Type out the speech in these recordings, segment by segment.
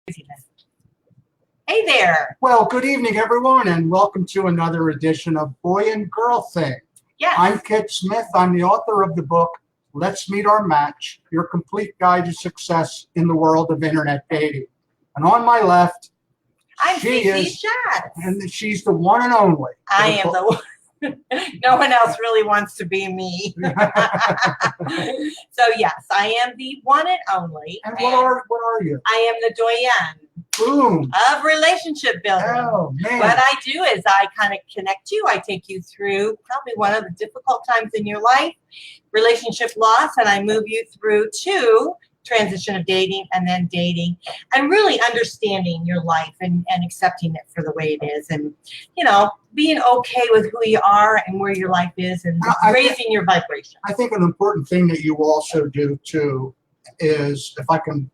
Hey there. Well, good evening, everyone, and welcome to another edition of Boy and Girl Thing. Yes. I'm Kit Smith. I'm the author of the book, Let's Meet Our Match, Your Complete Guide to Success in the World of Internet Dating. And on my left, I'm she CC is, Schatz. and she's the one and only. I am the one. No one else really wants to be me. So yes, I am the one and only. And what are you? I am the doyenne. Boom. Of relationship building. Oh, man. What I do is I kind of connect you. I take you through probably one of the difficult times in your life, relationship loss, and I move you through to transition of dating and then dating and really understanding your life and accepting it for the way it is and, you know, being okay with who you are and where your life is and raising your vibration. I think an important thing that you also do, too, is if I can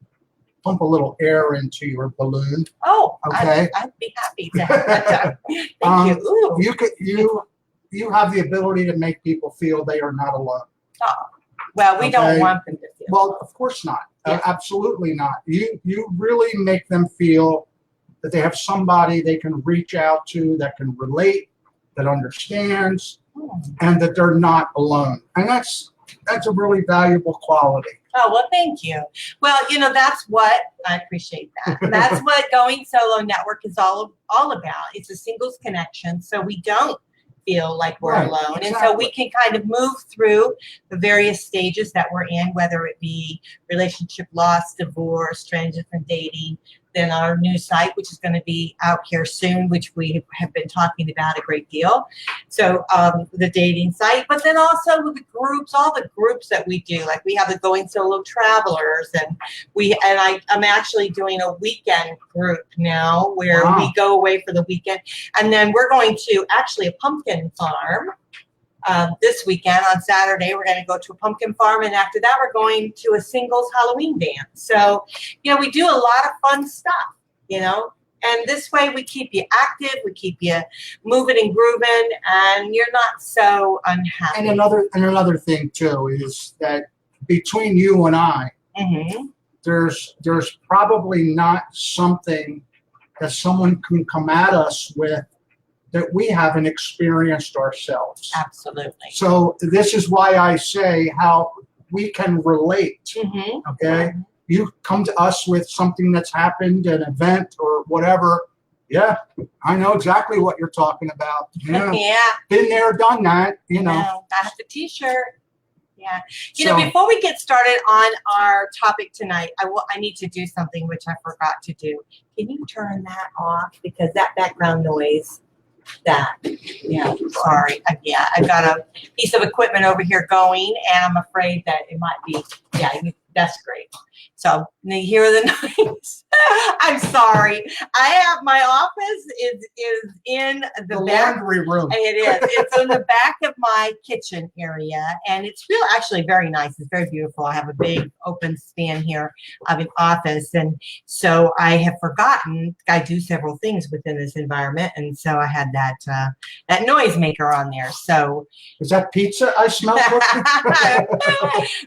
pump a little air into your balloon. Oh, okay. I'd be happy to have that. Thank you. Ooh. You have the ability to make people feel they are not alone. Oh, well, we don't want them to feel. Well, of course not. Yeah. Absolutely not. You really make them feel that they have somebody they can reach out to, that can relate, that understands, and that they're not alone. And that's a really valuable quality. Oh, well, thank you. Well, you know, that's what I appreciate that. That's what Going Solo Network is all about. It's a singles connection, so we don't feel like we're alone. Exactly. And so we can kind of move through the various stages that we're in, whether it be relationship loss, divorce, transition dating, then our new site, which is going to be out here soon, which we have been talking about a great deal. So the dating site, but then also with the groups, all the groups that we do, like we have the Going Solo Travelers, and I'm actually doing a weekend group now where we go away for the weekend, and then we're going to actually a pumpkin farm. This weekend on Saturday, we're going to go to a pumpkin farm, and after that, we're going to a singles Halloween dance. So, you know, we do a lot of fun stuff, you know, and this way we keep you active, we keep you moving and grooving, and you're not so unhappy. And another thing too is that between you and I, there's probably not something that someone can come at us with that we haven't experienced ourselves. Absolutely. So this is why I say how we can relate, okay? You come to us with something that's happened, an event or whatever. Yeah, I know exactly what you're talking about. Yeah. Yeah. Been there, done that, you know. I have the t-shirt. Yeah. You know, before we get started on our topic tonight, I need to do something which I forgot to do. Can you turn that off? Because that background noise, sorry. I've got a piece of equipment over here going, and I'm afraid that it might be, that's great. So you hear the noise. I'm sorry. My office is in the laundry room. It is. It's in the back of my kitchen area, and it's actually very nice. It's very beautiful. I have a big open span here of an office, and so I have forgotten. I do several things within this environment, and so I had that noise maker on there. So is that pizza I smell?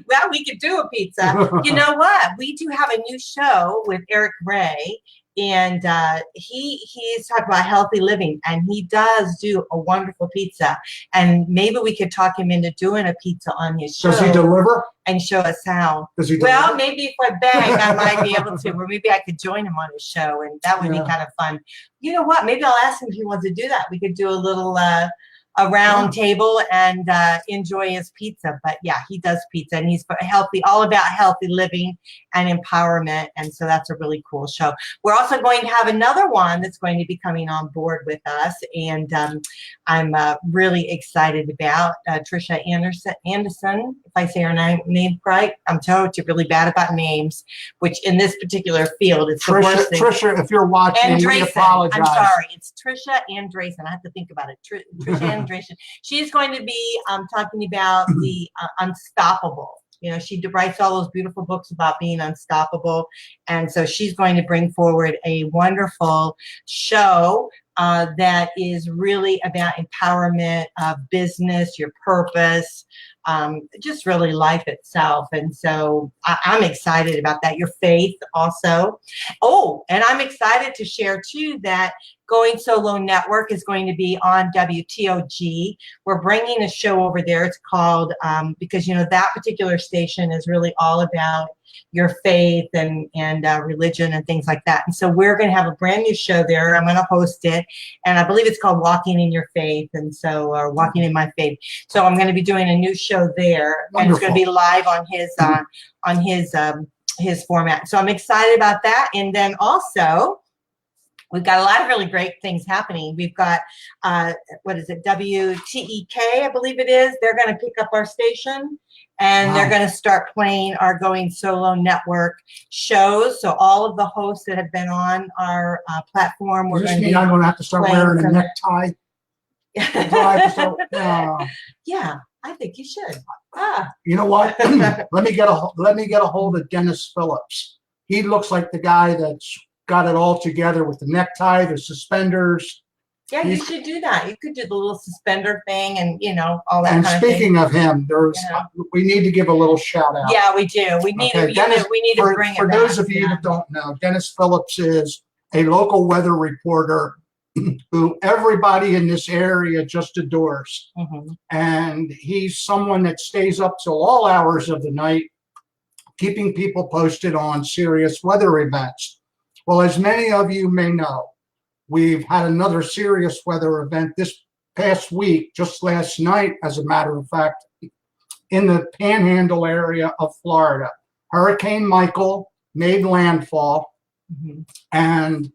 Well, we could do a pizza. You know what? We do have a new show with Eric Ray, and he's talking about healthy living, and he does do a wonderful pizza. And maybe we could talk him into doing a pizza on his show. Does he deliver? And show us how. Does he deliver? Well, maybe if I beg, I might be able to, or maybe I could join him on his show, and that would be kind of fun. You know what? Maybe I'll ask him if he wants to do that. We could do a little a round table and enjoy his pizza. But yeah, he does pizza, and he's healthy, all about healthy living and empowerment. And so that's a really cool show. We're also going to have another one that's going to be coming on board with us, and I'm really excited about Trisha Anderson. If I say her name right, I'm totally really bad about names, which in this particular field, it's the worst thing. Trisha, if you're watching, we apologize. I'm sorry. It's Trisha Anderson. I have to think about it. Trisha Anderson. She's going to be talking about the unstoppable. You know, she writes all those beautiful books about being unstoppable. And so she's going to bring forward a wonderful show that is really about empowerment of business, your purpose, just really life itself. And so I'm excited about that. Your faith also. Oh, and I'm excited to share too that Going Solo Network is going to be on WTOG. We're bringing a show over there. It's called, because, you know, that particular station is really all about your faith and religion and things like that. And so we're going to have a brand new show there. I'm going to host it. And I believe it's called Walking in Your Faith. And so, or Walking in My Faith. So I'm going to be doing a new show there. Wonderful. And it's going to be live on his format. So I'm excited about that. And then also, we've got a lot of really great things happening. We've got, what is it, WTEK, I believe it is. They're going to pick up our station, and they're going to start playing our Going Solo Network shows. So all of the hosts that have been on our platform, we're going to be I'm going to have to start wearing a necktie. Yeah, I think you should. You know what? let me get a hold of Dennis Phillips. He looks like the guy that's got it all together with the necktie, the suspenders. Yeah, you should do that. You could do the little suspender thing and, you know, all that and kind of thing. Speaking of him, we need to give a little shout out. Yeah, we do. We need to bring it back. For those of you that don't know, Dennis Phillips is a local weather reporter who everybody in this area just adores. Mm-hmm. And he's someone that stays up till all hours of the night, keeping people posted on serious weather events. Well, as many of you may know, we've had another serious weather event this past week, just last night, as a matter of fact, in the Panhandle area of Florida. Hurricane Michael made landfall, and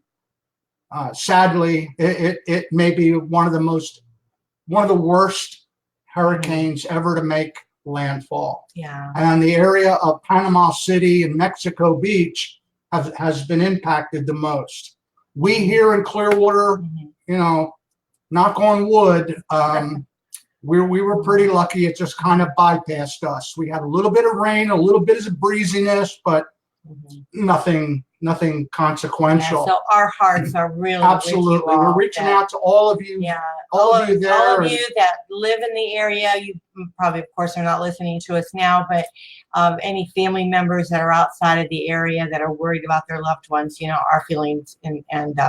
sadly, it may be one of the worst hurricanes ever to make landfall. Yeah. And the area of Panama City and Mexico Beach has been impacted the most. We here in Clearwater, you know, knock on wood, we were pretty lucky. It just kind of bypassed us. We had a little bit of rain, a little bit of breeziness, but nothing consequential. Yeah, so our hearts are really absolutely with you all. We're reaching out to all of you. Yeah, all of you there. All of you that live in the area. You probably, of course, are not listening to us now, but any family members that are outside of the area that are worried about their loved ones, you know, our feelings and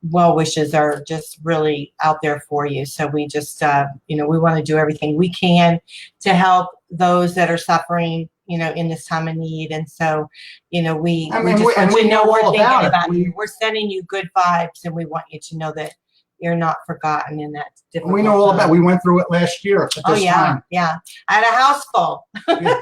well wishes are just really out there for you. So we just, you know, we want to do everything we can to help those that are suffering, you know, in this time of need. And so, you know, we just want you to know we're thinking about you. We're sending you good vibes, and we want you to know that you're not forgotten in that difficult We know all about it. We went through it last year at this time. Yeah. I had a house full. Yeah.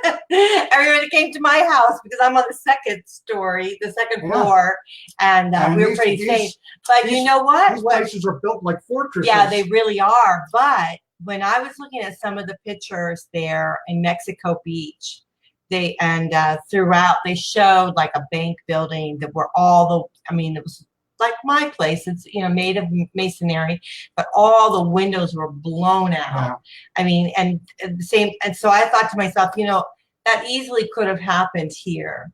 Everybody came to my house because I'm on the second floor, and we were pretty safe. But you know what? These places are built like fortresses. Yeah, they really are. But when I was looking at some of the pictures there in Mexico Beach, throughout, they showed like a bank building that were it was like my place. It's, you know, made of masonry, but all the windows were blown out. Yeah. I mean, and the same. And so I thought to myself, you know, that easily could have happened here.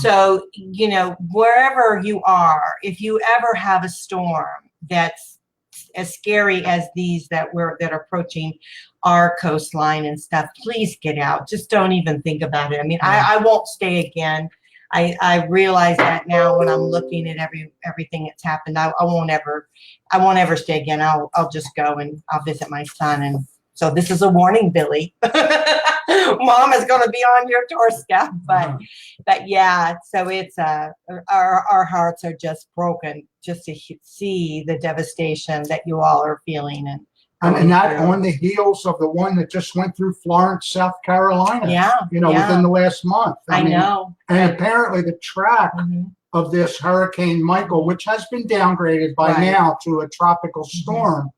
So, you know, wherever you are, if you ever have a storm that's as scary as these that are approaching our coastline and stuff, please get out. Just don't even think about it. I mean, I won't stay again. I realize that now when I'm looking at everything that's happened. I won't ever stay again. I'll just go and I'll visit my son. And so this is a warning, Billy. Mom is going to be on your doorstep. But yeah, so it's our hearts are just broken just to see the devastation that you all are feeling. And that on the heels of the one that just went through Florence, South Carolina. Yeah. You know, within the last month. I mean, know. And apparently the track of this Hurricane Michael, which has been downgraded by now to a tropical storm,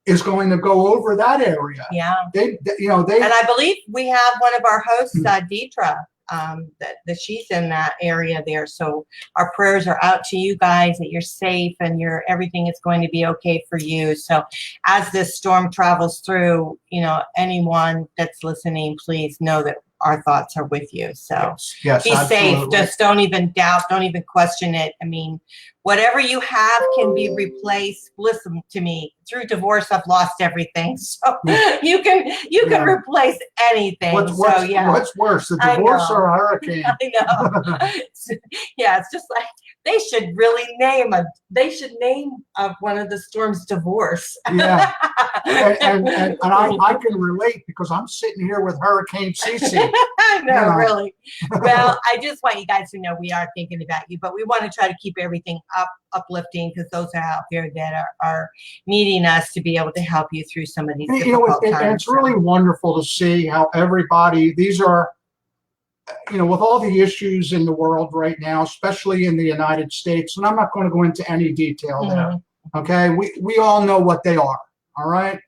is going to go over that area. Yeah. And I believe we have one of our hosts, Deidre, that she's in that area there. So our prayers are out to you guys that you're safe and everything is going to be okay for you. So as this storm travels through, you know, anyone that's listening, please know that our thoughts are with you. So Yes, be safe. Just don't even doubt. Don't even question it. I mean, whatever you have can be replaced. Listen to me. Through divorce, I've lost everything. So you can replace anything. What's worse, the divorce or a hurricane? I know. Yeah, it's just like they should really name one of the storms divorce. Yeah, and I can relate because I'm sitting here with Hurricane Cece. I know, really. Well, I just want you guys to know we are thinking about you, but we want to try to keep everything uplifting because those are out there that are needing us to be able to help you through some of these difficult times. And it's really wonderful to see how everybody, these are, with all the issues in the world right now, especially in the United States, and I'm not going to go into any detail there, okay? We all know what they are, all right?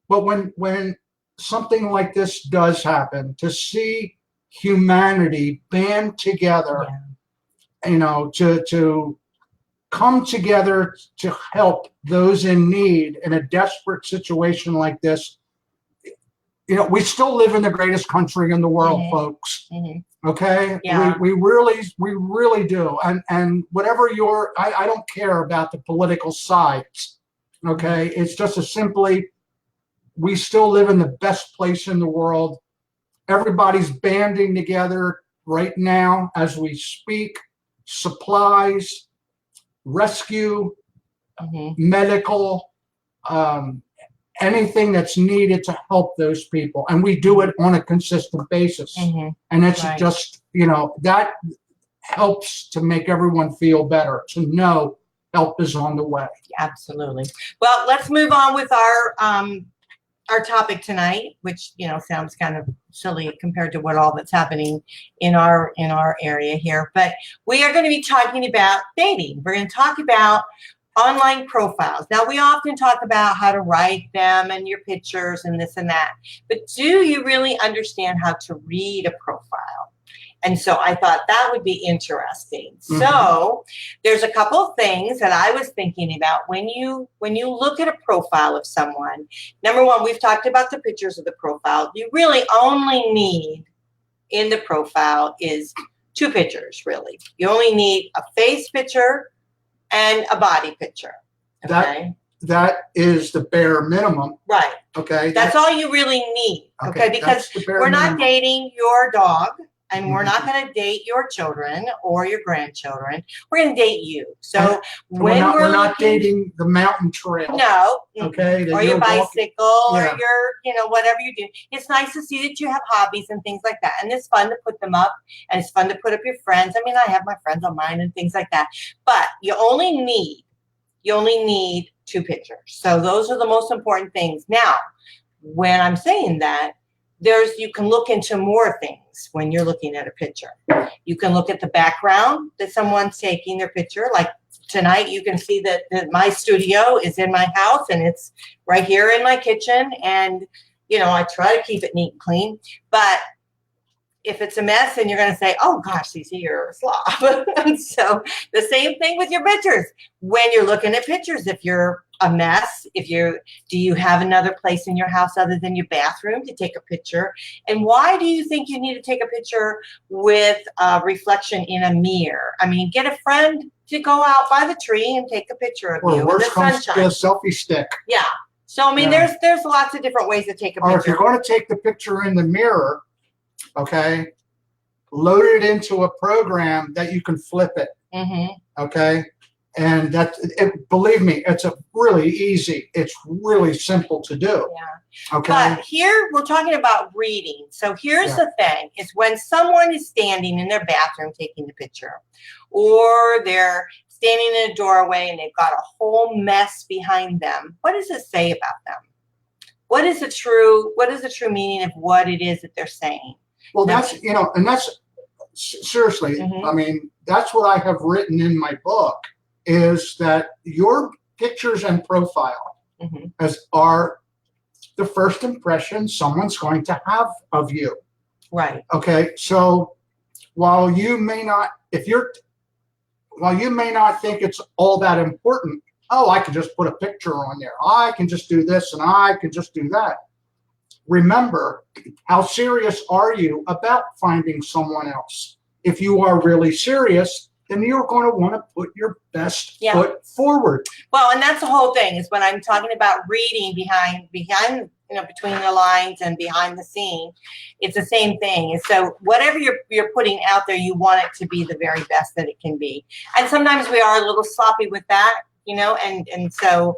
But when something like this does happen, to see humanity band together, to come together to help those in need in a desperate situation like this, we still live in the greatest country in the world, folks. Okay? Yeah. We really do. And whatever I don't care about the political sides. Okay? It's just as simply, we still live in the best place in the world. Everybody's banding together right now as we speak. Supplies, rescue, medical, anything that's needed to help those people. And we do it on a consistent basis. And it's just, that helps to make everyone feel better, to know help is on the way. Absolutely. Well, let's move on with our topic tonight, which sounds kind of silly compared to what all that's happening in our area here. But we are going to be talking about dating. We're going to talk about online profiles. Now, we often talk about how to write them and your pictures and this and that. But do you really understand how to read a profile? And so I thought that would be interesting. So there's a couple of things that I was thinking about when you look at a profile of someone. Number one, we've talked about the pictures of the profile. You really only need in the profile is 2 pictures, really. You only need a face picture and a body picture. Okay. That is the bare minimum. Right. Okay. That's all you really need. Okay. Because we're not dating your dog. And we're not going to date your children or your grandchildren. We're going to date you. So we're not dating the mountain trail. No. Okay. Or your bicycle or your, whatever you do. It's nice to see that you have hobbies and things like that. And it's fun to put them up. And it's fun to put up your friends. I mean, I have my friends on mine and things like that. But you only need 2 pictures. So those are the most important things. Now, when I'm saying that, you can look into more things when you're looking at a picture. You can look at the background that someone's taking their picture. Like tonight, you can see that my studio is in my house and it's right here in my kitchen. And, I try to keep it neat and clean. But if it's a mess, and you're going to say, oh, gosh, Cece, you're a slob. So the same thing with your pictures. When you're looking at pictures, if you're a mess, do you have another place in your house other than your bathroom to take a picture? And why do you think you need to take a picture with a reflection in a mirror? I mean, get a friend to go out by the tree and take a picture of you in the sunshine. Get a selfie stick. Yeah. So, I mean, there's lots of different ways to take a picture. Or if you're going to take the picture in the mirror, okay, load it into a program that you can flip it. Okay. And believe me, it's really easy. It's really simple to do. Yeah. Okay. But here we're talking about reading. So here's the thing: is when someone is standing in their bathroom taking the picture, or they're standing in a doorway and they've got a whole mess behind them. What does it say about them? What is the true meaning of what it is that they're saying? Well, that's seriously. I mean, that's what I have written in my book. Is that your pictures and profile are the first impression someone's going to have of you. Right. Okay. So while you may not think it's all that important, I can just put a picture on there. I can just do this and I can just do that. remember, how serious are you about finding someone else? If you are really serious, then you're going to want to put your best foot forward. Well, and that's the whole thing, is when I'm talking about reading behind, between the lines and behind the scene, it's the same thing. And so whatever you're putting out there, you want it to be the very best that it can be. And sometimes we are a little sloppy with that, and so,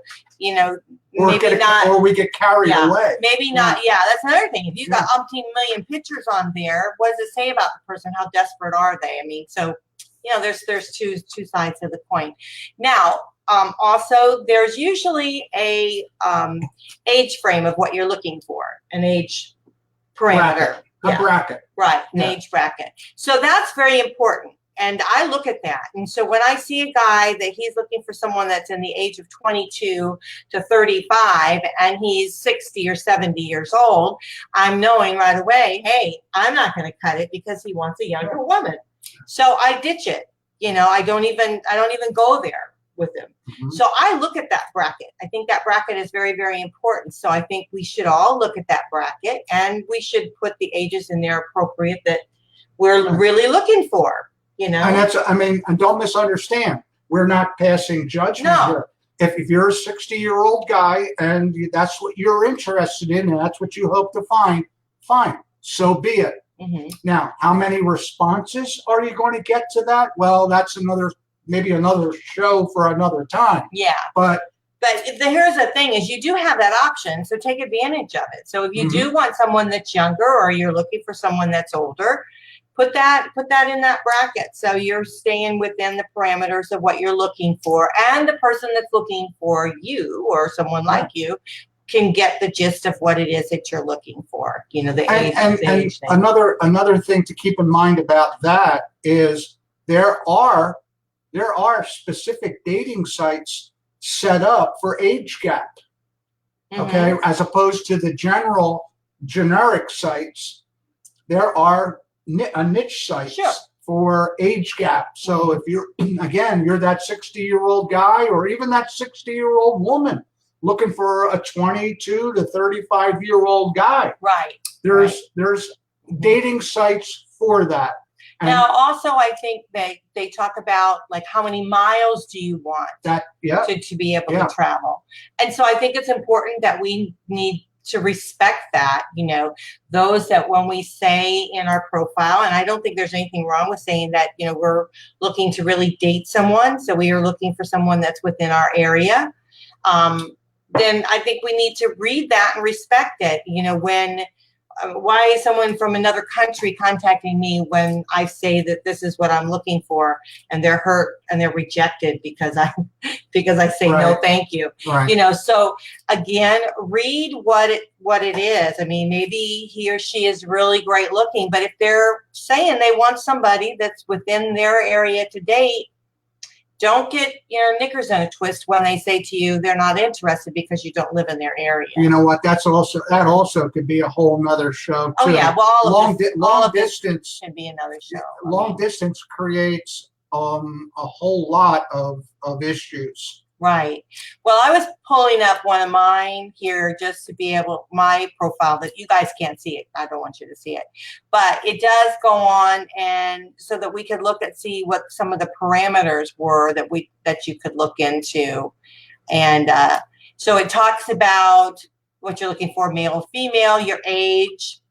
or we get carried away. Maybe not. Yeah, that's another thing. If you've got umpteen million pictures on there, what does it say about the person? How desperate are they? I mean, so, there's two sides of the coin. Now, also, there's usually a age frame of what you're looking for, an age parameter. Bracket. Right, an age bracket. So that's very important. And I look at that. And so when I see a guy that he's looking for someone that's in the age of 22 to 35 and he's 60 or 70 years old, I'm knowing right away, hey, I'm not going to cut it because he wants a younger woman. So I ditch it. I don't even go there with him. Mm-hmm. So I look at that bracket. I think that bracket is very, very important. So I think we should all look at that bracket, and we should put the ages in there appropriate that we're really looking for. And and don't misunderstand. We're not passing judgment here. If you're a 60-year-old guy and that's what you're interested in and that's what you hope to find, fine, so be it. Mm-hmm. Now, how many responses are you going to get to that? Well, that's maybe another show for another time. Yeah. But here's the thing: is you do have that option, so take advantage of it. So if you do want someone that's younger, or you're looking for someone that's older, put that in that bracket, so you're staying within the parameters of what you're looking for, and the person that's looking for you or someone like you can get the gist of what it is that you're looking for. The age thing. Another thing to keep in mind about that is there are specific dating sites set up for age gap. Okay, as opposed to the generic sites, there are niche sites for age gap. So if you're that 60-year-old guy or even that 60-year-old woman looking for a 22 to 35-year-old guy, right? There's dating sites for that. And now, also, I think they talk about, like, how many miles do you want to be able to travel. And so I think it's important that we need to respect that, those that when we say in our profile, and I don't think there's anything wrong with saying that, we're looking to really date someone. So we are looking for someone that's within our area. Then I think we need to read that and respect it. Why is someone from another country contacting me when I say that this is what I'm looking for, and they're hurt and they're rejected because I say no, thank you. Right. So again, read what it is. I mean, maybe he or she is really great looking, but if they're saying they want somebody that's within their area to date, don't get your knickers in a twist when they say to you they're not interested because you don't live in their area. You know what? That also could be a whole nother show too. Oh yeah, well, long distance should be another show. Long distance creates a whole lot of issues. Right. Well, I was pulling up one of mine here just to be able, my profile, that you guys can't see it. I don't want you to see it, but it does go on, and so that we could see what some of the parameters were that you could look into. And so it talks about what you're looking for: male, female, your age.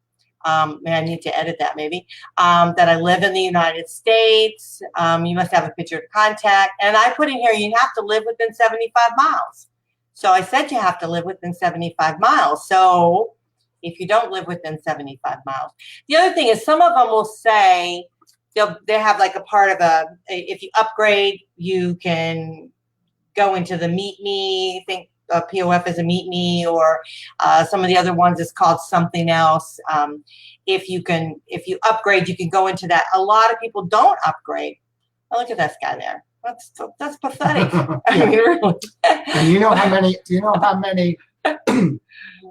I need to edit that maybe. That I live in the United States. You must have a picture to contact. And I put in here, you have to live within 75 miles. So I said you have to live within 75 miles. So if you don't live within 75 miles. The other thing is, some of them will say, they have like a part of if you upgrade, you can go into the meet me thing. POF is a meet me, or some of the other ones is called something else. If you upgrade, you can go into that. A lot of people don't upgrade. Oh, look at this guy there. That's pathetic. I mean, really. And you know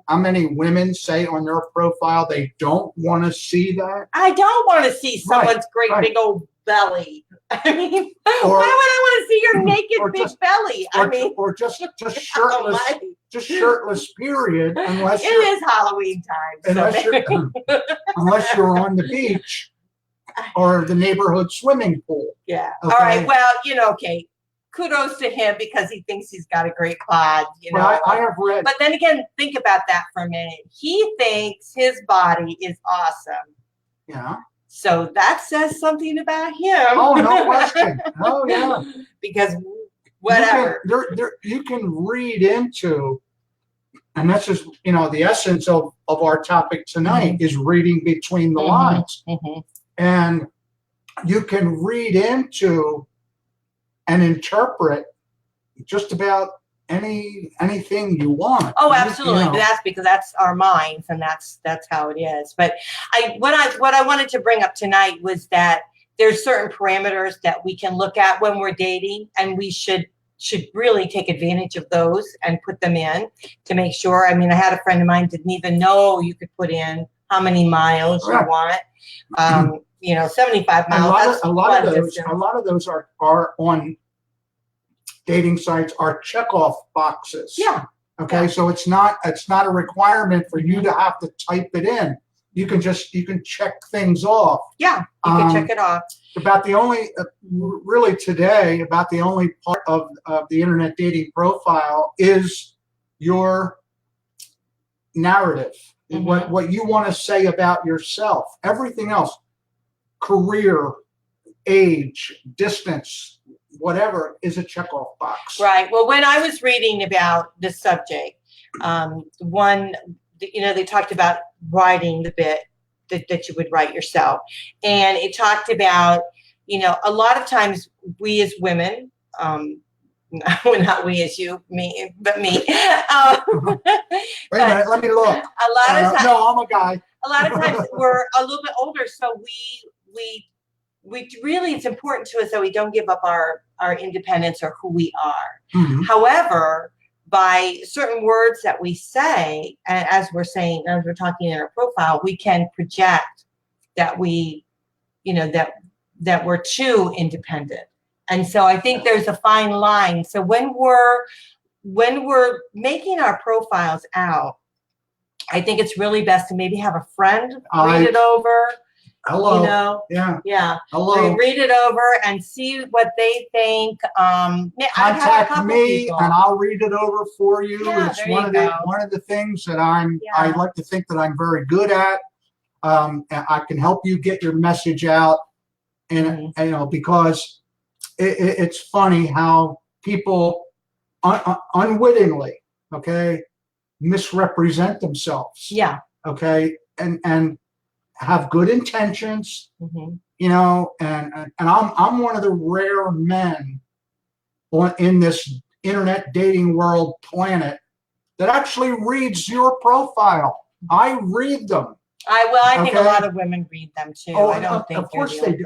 how many women say on their profile they don't want to see that? I don't want to see someone's great big old belly. I mean, why would I want to see your naked or big just belly. or, I mean, or just oh shirtless, my. just shirtless. Period. Unless It you're is Halloween time. So unless you're unless you're on the beach or the neighborhood swimming pool. yeah. Okay? All right. Well, okay. Kudos to him because he thinks he's got a great quad. Well, I have read. But then again, think about that for a minute. He thinks his body is awesome. Yeah. So that says something about him. Oh, no question. Oh, yeah. Because whatever. You can read into, and that's just, the essence of our topic tonight is reading between the lines. And you can read into and interpret just about anything you want. Oh, absolutely. But that's because that's our minds, and that's how it is. But what I wanted to bring up tonight was that there's certain parameters that we can look at when we're dating, and we should really take advantage of those and put them in to make sure. I mean, I had a friend of mine didn't even know you could put in how many miles you want. 75 miles. A lot of those are on dating sites are checkoff boxes. Yeah. Okay. Yeah. So it's not a requirement for you to have to type it in. You can check things off. Yeah. You can check it off. About the only part of the internet dating profile is your narrative. What you want to say about yourself. Everything else, career, age, distance, whatever, is a checkoff box. Right. Well, when I was reading about this subject, they talked about writing the bit that you would write yourself. And it talked about, a lot of times we as women, not we as you, me, but me. Wait a minute, let me look. A lot of times, no, I'm a guy. A lot of times we're a little bit older, so we really, it's important to us that we don't give up our independence or who we are. However, by certain words that we say, and as we're talking in our profile, we can project that that we're too independent. And so I think there's a fine line. So when we're making our profiles out, I think it's really best to maybe have a friend read it over. Hello. Yeah. Hello. Read it over and see what they think. Contact me and I'll read it over for you. Yeah, it's one of the things that I like to think that I'm very good at. I can help you get your message out, and because it's funny how people unwittingly, misrepresent themselves. Yeah. Okay. And have good intentions, and I'm one of the rare men in this internet dating world planet that actually reads your profile. I read them. I think a lot of women read them too. Oh, I don't think of course they do.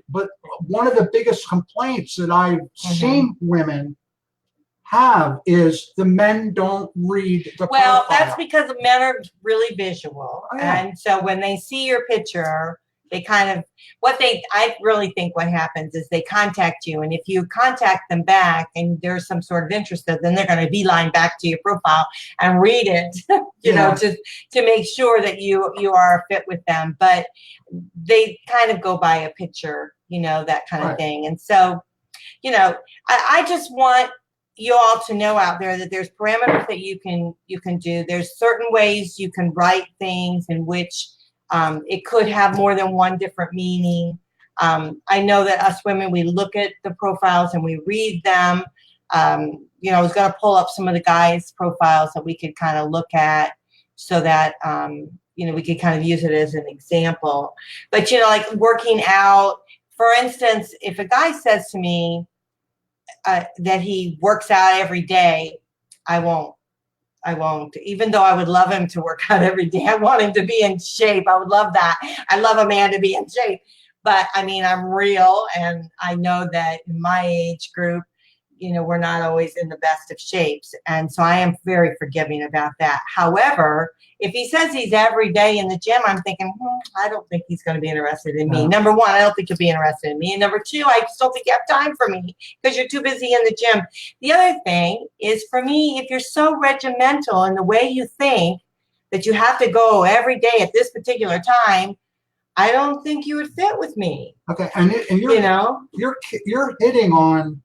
But one of the biggest complaints that I've seen women have is the men don't read the profile. That's because men are really visual. Oh, yeah. And so when they see your picture, they kind of, I really think what happens is they contact you. And if you contact them back and there's some sort of interest, then they're going to beeline back to your profile and read it, to make sure that you are a fit with them. But they kind of go by a picture, that kind of thing. And so, I just want you all to know out there that there's parameters that you can do. There's certain ways you can write things in which it could have more than one different meaning. I know that us women, we look at the profiles and we read them. I was going to pull up some of the guys' profiles that we could kind of look at so that, we could kind of use it as an example. But, like working out, for instance, if a guy says to me, that he works out every day, I won't. Even though I would love him to work out every day. I want him to be in shape. I would love that. I love a man to be in shape. But I mean, I'm real, and I know that in my age group, we're not always in the best of shapes. And so I am very forgiving about that. However, if he says he's every day in the gym, I'm thinking, I don't think he's going to be interested in me. No. Number one, I don't think you'll be interested in me. And number two, I just don't think you have time for me because you're too busy in the gym. The other thing is, for me, if you're so regimental in the way you think that you have to go every day at this particular time, I don't think you would fit with me. Okay, and you're hitting on,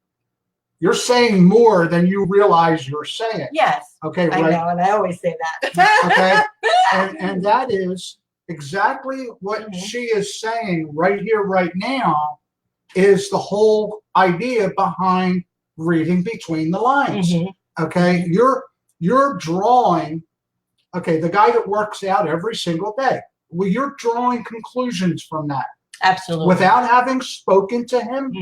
you're saying more than you realize you're saying. Yes. Okay, I right. know, and I always say that. Okay, and that is exactly what she is saying right here, right now, is the whole idea behind reading between the lines. Okay, you're drawing. Okay, the guy that works out every single day. Well, you're drawing conclusions from that. Absolutely. Without having spoken to him,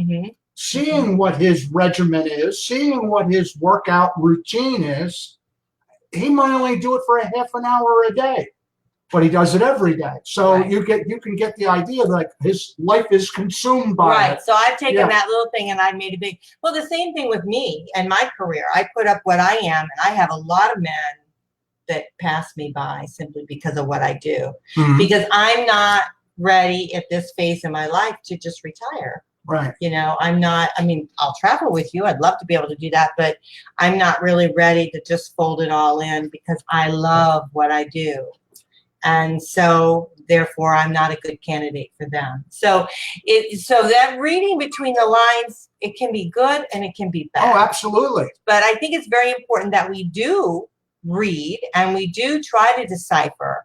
seeing what his regimen is, seeing what his workout routine is. He might only do it for a half an hour a day, but he does it every day. So you can get the idea that his life is consumed by it. So I've taken that little thing and I made a big, well, the same thing with me and my career. I put up what I am, and I have a lot of men that pass me by simply because of what I do. Because I'm not ready at this phase in my life to just retire. Right. I'm not, I'll travel with you. I'd love to be able to do that, but I'm not really ready to just fold it all in because I love what I do. And so therefore I'm not a good candidate for them. So that reading between the lines, it can be good and it can be bad. Oh, absolutely. But I think it's very important that we do read and we do try to decipher,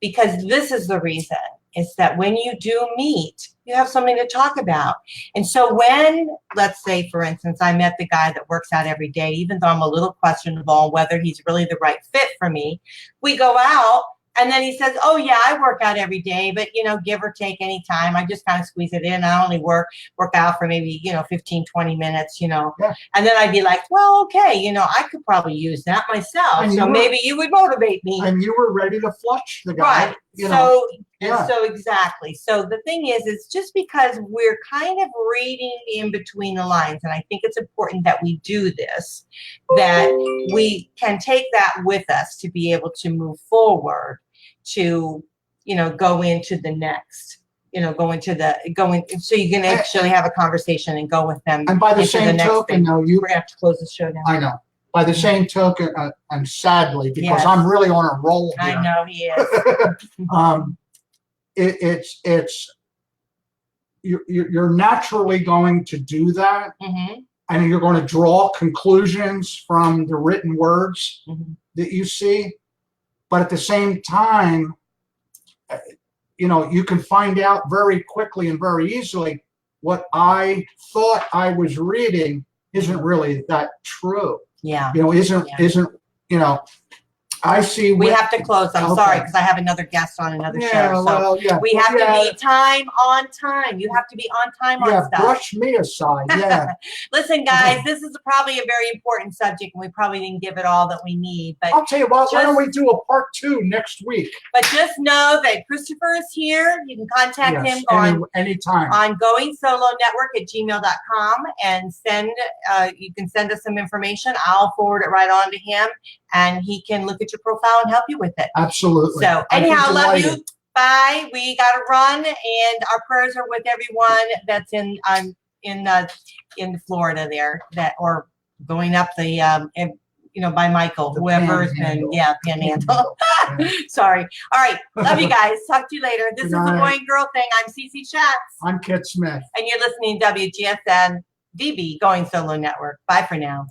because this is the reason. Is that when you do meet, you have something to talk about. And so when, let's say, for instance, I met the guy that works out every day, even though I'm a little questionable on whether he's really the right fit for me, we go out and then he says, oh yeah, I work out every day, but give or take any time, I just kind of squeeze it in. I only work out for maybe, 15, 20 minutes, And then I'd be like, well, okay, I could probably use that myself. So maybe you would motivate me. And you were ready to flush the guy. Right. So exactly. So the thing is, it's just because we're kind of reading in between the lines, and I think it's important that we do this, that we can take that with us to be able to move forward, to, go into the next, so you can actually have a conversation and go with them. And by the same token, we're going to have to close the show now. I know. By the same token, and sadly, because I'm really on a roll here. I know he is. You're naturally going to do that, and you're going to draw conclusions from the written words that you see. But at the same time, you can find out very quickly and very easily what I thought I was reading isn't really that true. Yeah. Isn't I see. We have to close. I'm sorry, because I have another guest on another show. So we have to be time on time. You have to be on time on stuff. Brush me aside. Yeah. Listen, guys, this is probably a very important subject, and we probably didn't give it all that we need. But I'll tell you what. Why don't we do a part 2 next week? But just know that Christopher is here. You can contact him anytime on goingsolonetwork@gmail.com and you can send us some information. I'll forward it right on to him, and he can look at your profile and help you with it. Absolutely. So anyhow, love you. Bye. We got to run, and our prayers are with everyone that's in Florida there, or going up the by Michael, whoever's been Panhandle. Sorry. All right. Love you guys. Talk to you later. This is the Boy and Girl Thing. I'm Cece Schatz. I'm Kit Smith. And you're listening to WGSN-DB Going Solo Network. Bye for now.